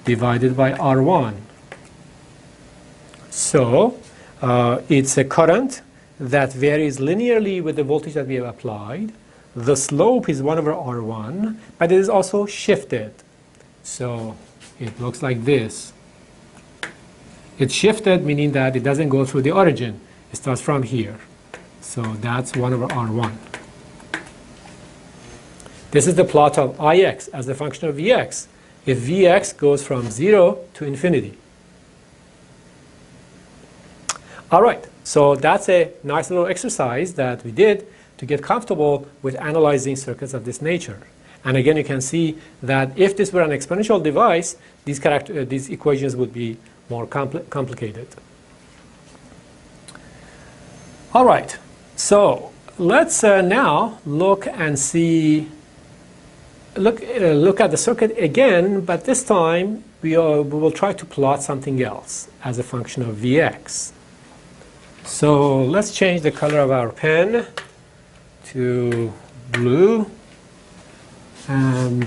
Speaker 1: divided by R1. So it's a current that varies linearly with the voltage that we have applied. The slope is 1 over R1, but it is also shifted. So it looks like this. It's shifted, meaning that it doesn't go through the origin. It starts from here. So that's 1 over R1. This is the plot of Ix as a function of Vx. If Vx goes from 0 to infinity. All right, so that's a nice little exercise that we did to get comfortable with analyzing circuits of this nature. And again, you can see that if this were an exponential device, these equations would be more complicated. All right, so let's now look and see, look at the circuit again, but this time we will try to plot something else as a function of Vx. So let's change the color of our pen to blue, and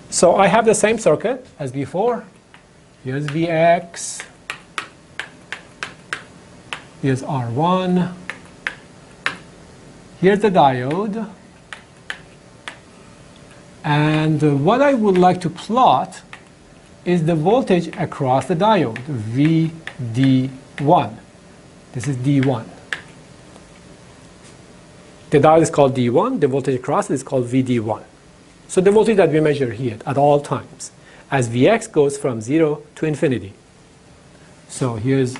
Speaker 1: so I have the same circuit as before. Here's Vx, here's R1, here's the diode, and what I would like to plot is the voltage across the diode, Vd1. This is D1. The diode is called D1, the voltage across it is called VD1. So the voltage that we measure here at all times, as Vx goes from 0 to infinity. So here's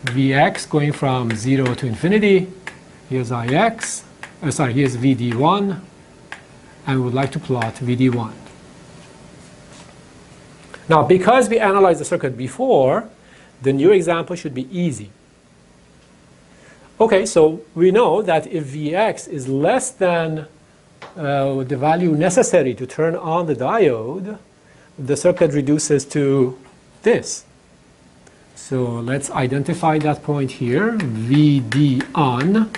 Speaker 1: Vx going from 0 to infinity. Here's Ix. Here's VD1. And we would like to plot VD1. Now, because we analyzed the circuit before, the new example should be easy. Okay, so we know that if Vx is less than the value necessary to turn on the diode, the circuit reduces to this. So let's identify that point here, VD on,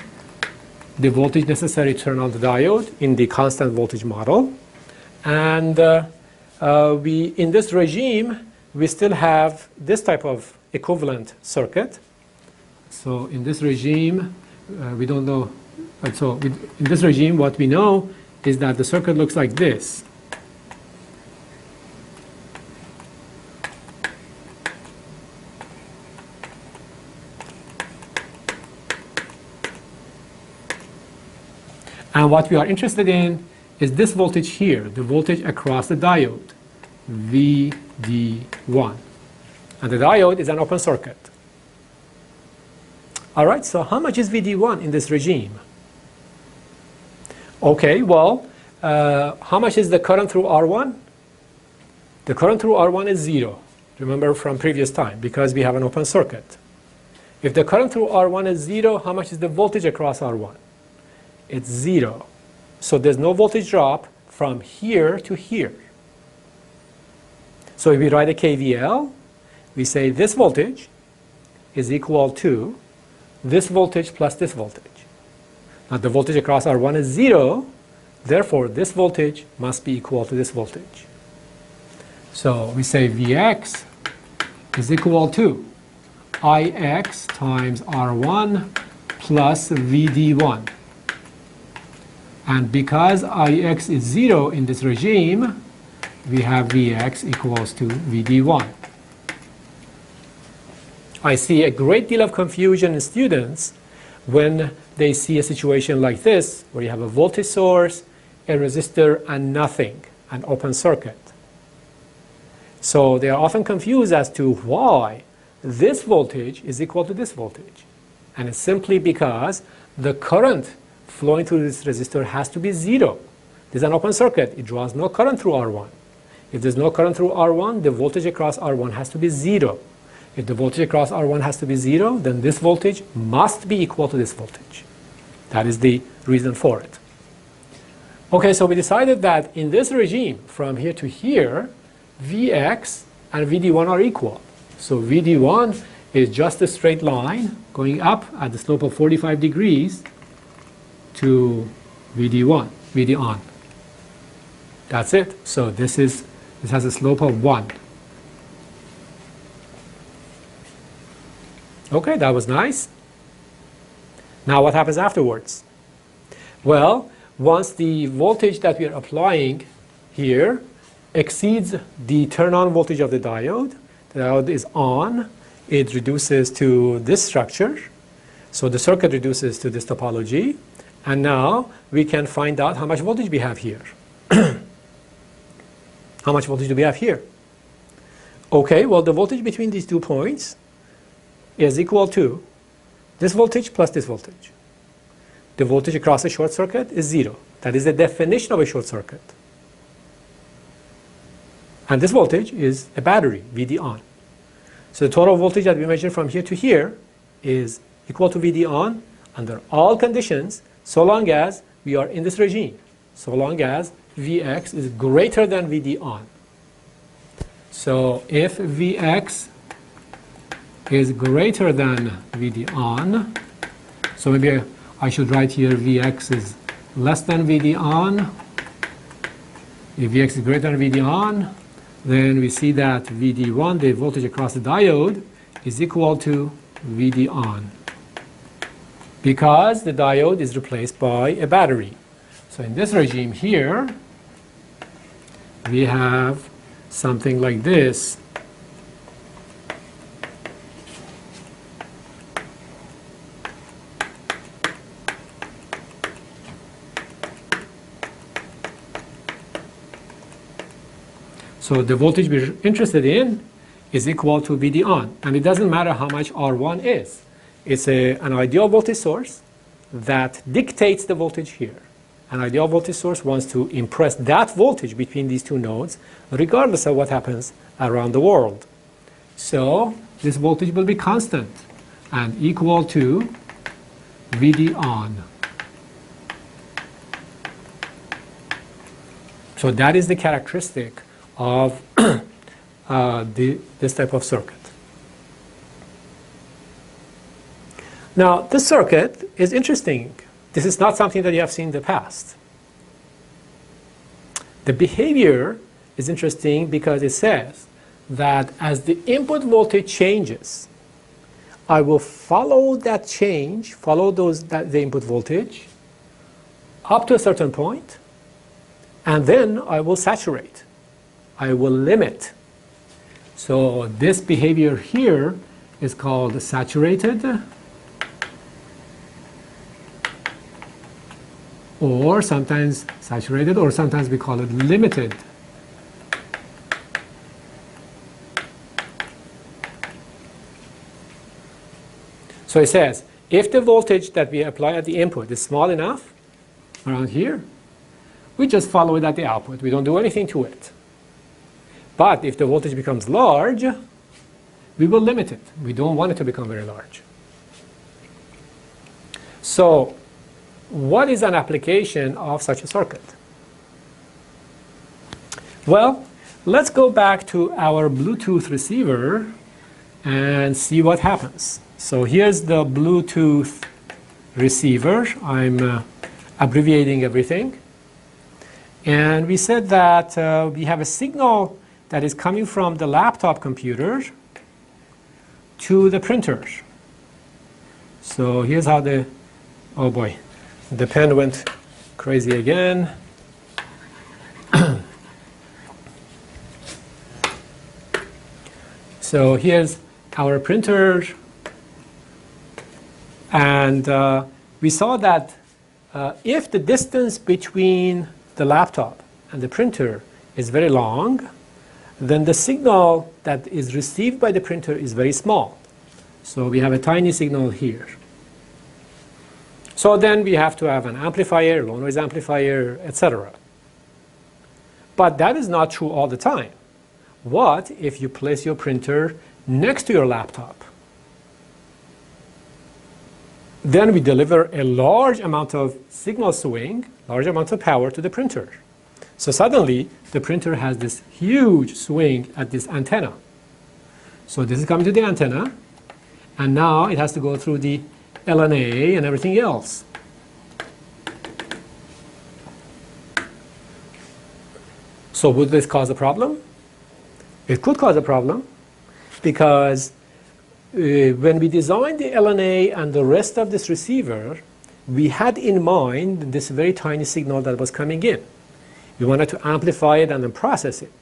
Speaker 1: the voltage necessary to turn on the diode in the constant voltage model. And in this regime, we still have this type of equivalent circuit. So in this regime, we don't know. So in this regime, what we know is that the circuit looks like this. And what we are interested in is this voltage here, the voltage across the diode, VD1. And the diode is an open circuit. All right, so how much is VD1 in this regime? Okay, well, how much is the current through R1? The current through R1 is 0. Remember from previous time, because we have an open circuit. If the current through R1 is 0, how much is the voltage across R1? It's 0. So there's no voltage drop from here to here. So if we write a KVL, we say this voltage is equal to this voltage plus this voltage. Now the voltage across R1 is 0, therefore this voltage must be equal to this voltage. So we say Vx is equal to Ix times R1 plus VD1. And because Ix is 0 in this regime, we have Vx equals to VD1. I see a great deal of confusion in students when they see a situation like this, where you have a voltage source, a resistor, and nothing, an open circuit. So they are often confused as to why this voltage is equal to this voltage. And it's simply because the current flowing through this resistor has to be 0. This is an open circuit. It draws no current through R1. If there's no current through R1, the voltage across R1 has to be 0. If the voltage across R1 has to be 0, then this voltage must be equal to this voltage. That is the reason for it. Okay, so we decided that in this regime, from here to here, Vx and VD1 are equal. So VD1 is just a straight line going up at the slope of 45 degrees to VD1, VD on. That's it. So this has a slope of 1. Okay, that was nice. Now what happens afterwards? Well, once the voltage that we are applying here exceeds the turn-on voltage of the diode is on, it reduces to this structure. So the circuit reduces to this topology. And now we can find out how much voltage we have here. How much voltage do we have here? Okay, well, the voltage between these 2 points is equal to this voltage plus this voltage. The voltage across a short circuit is 0. That is the definition of a short circuit. And this voltage is a battery, VD on. So the total voltage that we measure from here to here is equal to VD on under all conditions, so long as we are in this regime, so long as Vx is greater than VD on. So if Vx is greater than VD on, so maybe I should write here Vx is less than VD on. If Vx is greater than VD on, then we see that VD1, the voltage across the diode, is equal to VD on, because the diode is replaced by a battery. So in this regime here, we have something like this. So the voltage we're interested in is equal to VD on. And it doesn't matter how much R1 is. It's an ideal voltage source that dictates the voltage here. An ideal voltage source wants to impress that voltage between these two nodes, regardless of what happens around the world. So this voltage will be constant and equal to VD on. So that is the characteristic of this type of circuit. Now, this circuit is interesting. This is not something that you have seen in the past. The behavior is interesting because it says that as the input voltage changes, I will follow that change, the input voltage up to a certain point, and then I will saturate. I will limit. So this behavior here is called saturated, or sometimes saturated, or sometimes we call it limited. So it says, if the voltage that we apply at the input is small enough, around here, we just follow it at the output. We don't do anything to it. But if the voltage becomes large, we will limit it. We don't want it to become very large. So what is an application of such a circuit? Well, let's go back to our Bluetooth receiver and see what happens. So here's the Bluetooth receiver. I'm abbreviating everything. And we said that we have a signal that is coming from the laptop computer to the printer. So here's how oh boy, the pen went crazy again. So here's our printer. And we saw that if the distance between the laptop and the printer is very long, then the signal that is received by the printer is very small. So we have a tiny signal here. So then we have to have an amplifier, low noise amplifier, etc. But that is not true all the time. What if you place your printer next to your laptop? Then we deliver a large amount of signal swing, large amount of power to the printer. So suddenly, the printer has this huge swing at this antenna. So this is coming to the antenna, and now it has to go through the LNA and everything else. So would this cause a problem? It could cause a problem because when we designed the LNA and the rest of this receiver, we had in mind this very tiny signal that was coming in. We wanted to amplify it and then process it.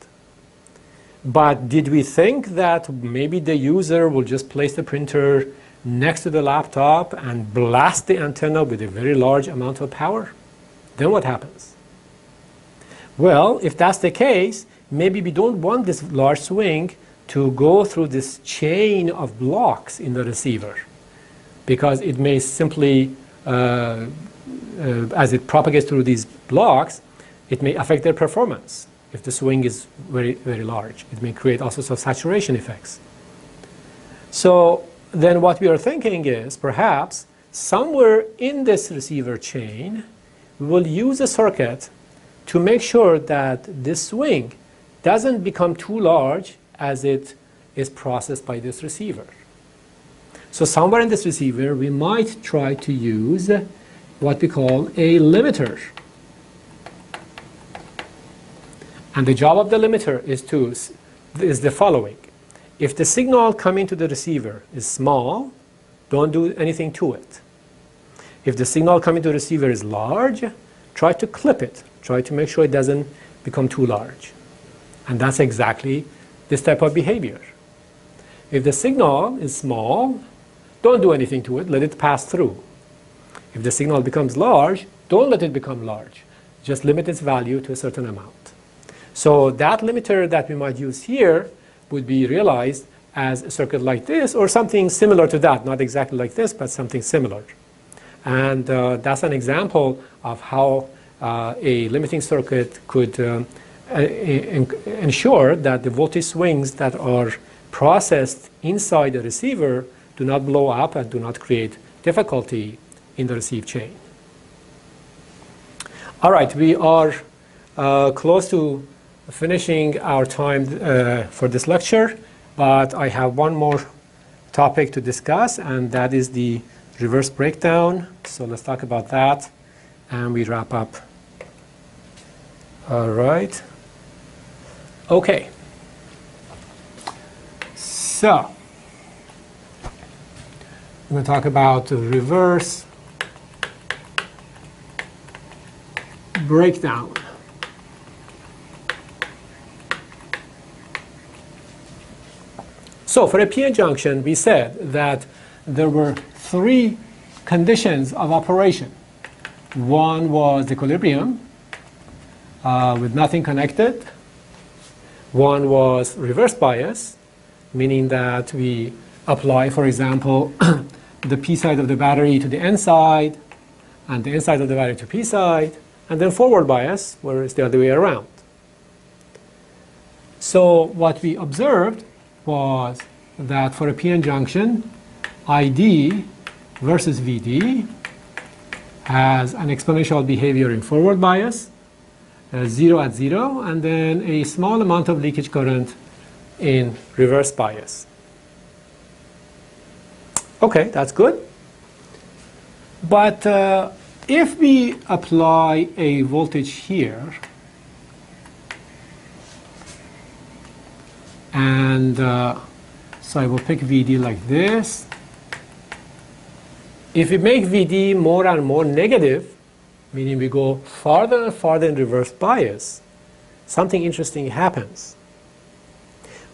Speaker 1: But did we think that maybe the user will just place the printer next to the laptop and blast the antenna with a very large amount of power? Then what happens? Well, if that's the case, maybe we don't want this large swing to go through this chain of blocks in the receiver, because it may simply, as it propagates through these blocks, it may affect their performance. If the swing is very, very large, it may create all sorts of saturation effects. So then what we are thinking is perhaps somewhere in this receiver chain, we will use a circuit to make sure that this swing doesn't become too large as it is processed by this receiver. So somewhere in this receiver, we might try to use what we call a limiter. And the job of the limiter is the following. If the signal coming to the receiver is small, don't do anything to it. If the signal coming to the receiver is large, try to clip it. Try to make sure it doesn't become too large. And that's exactly this type of behavior. If the signal is small, don't do anything to it. Let it pass through. If the signal becomes large, don't let it become large. Just limit its value to a certain amount. So that limiter that we might use here would be realized as a circuit like this, or something similar to that, not exactly like this, but something similar. And that's an example of how a limiting circuit could ensure that the voltage swings that are processed inside the receiver do not blow up and do not create difficulty in the receive chain. All right, we are close to finishing our time for this lecture, but I have one more topic to discuss, and that is the reverse breakdown. So let's talk about that, and we wrap up. All right. Okay. So I'm going to talk about the reverse breakdown. So for a PN junction, we said that there were three conditions of operation. One was equilibrium with nothing connected. One was reverse bias, meaning that we apply, for example, the P side of the battery to the N side, and the N side of the battery to P side, and then forward bias, where it's the other way around. So what we observed was that for a PN junction, ID versus VD has an exponential behavior in forward bias, 0 at 0, and then a small amount of leakage current in reverse bias. Okay, that's good. But if we apply a voltage here, and so I will pick VD like this. If we make VD more and more negative, meaning we go farther and farther in reverse bias, something interesting happens.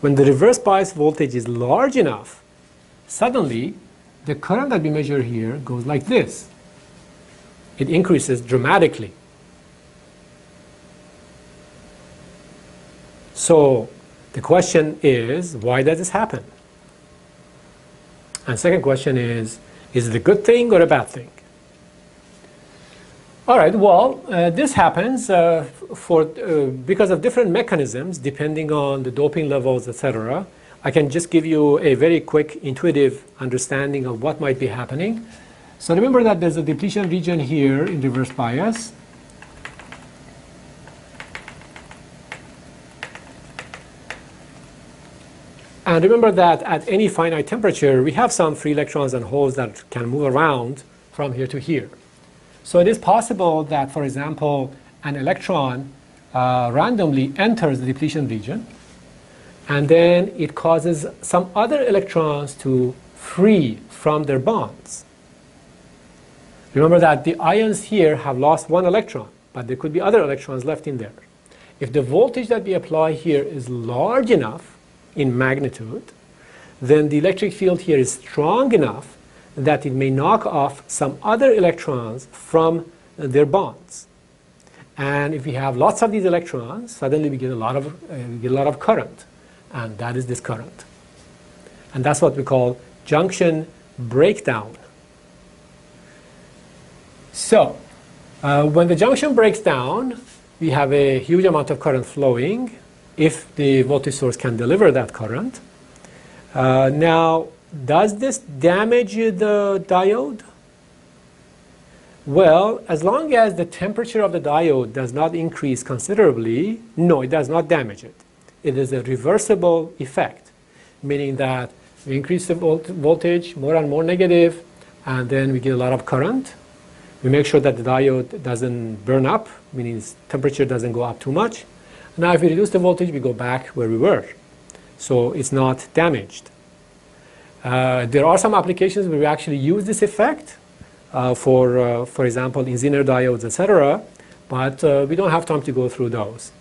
Speaker 1: When the reverse bias voltage is large enough, suddenly the current that we measure here goes like this. It increases dramatically. So the question is, why does this happen? And second question is it a good thing or a bad thing? All right, well, this happens because of different mechanisms depending on the doping levels, etc. I can just give you a very quick intuitive understanding of what might be happening. So remember that there's a depletion region here in reverse bias. And remember that at any finite temperature, we have some free electrons and holes that can move around from here to here. So it is possible that, for example, an electron randomly enters the depletion region, and then it causes some other electrons to free from their bonds. Remember that the ions here have lost one electron, but there could be other electrons left in there. If the voltage that we apply here is large enough in magnitude, then the electric field here is strong enough that it may knock off some other electrons from their bonds. And if we have lots of these electrons, suddenly we get a lot of current, and that is this current. And that's what we call junction breakdown. So when the junction breaks down, we have a huge amount of current flowing if the voltage source can deliver that current. Now, does this damage the diode? Well, as long as the temperature of the diode does not increase considerably, no, it does not damage it. It is a reversible effect, meaning that we increase the voltage more and more negative, and then we get a lot of current. We make sure that the diode doesn't burn up, meaning its temperature doesn't go up too much. Now, if we reduce the voltage, we go back where we were. So it's not damaged. There are some applications where we actually use this effect for example, in Zener diodes, etc. But we don't have time to go through those.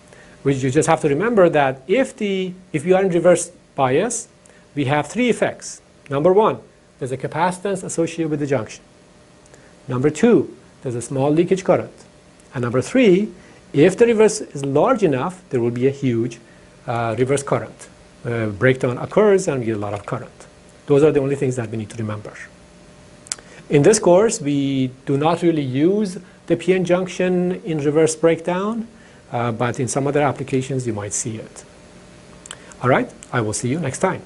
Speaker 1: You just have to remember that if you are in reverse bias, we have three effects. Number one, there's a capacitance associated with the junction. Number two, there's a small leakage current. And number three, If the reverse is large enough, there will be a huge reverse current. Breakdown occurs and we get a lot of current. Those are the only things that we need to remember. In this course, we do not really use the PN junction in reverse breakdown, but in some other applications you might see it. All right, I will see you next time.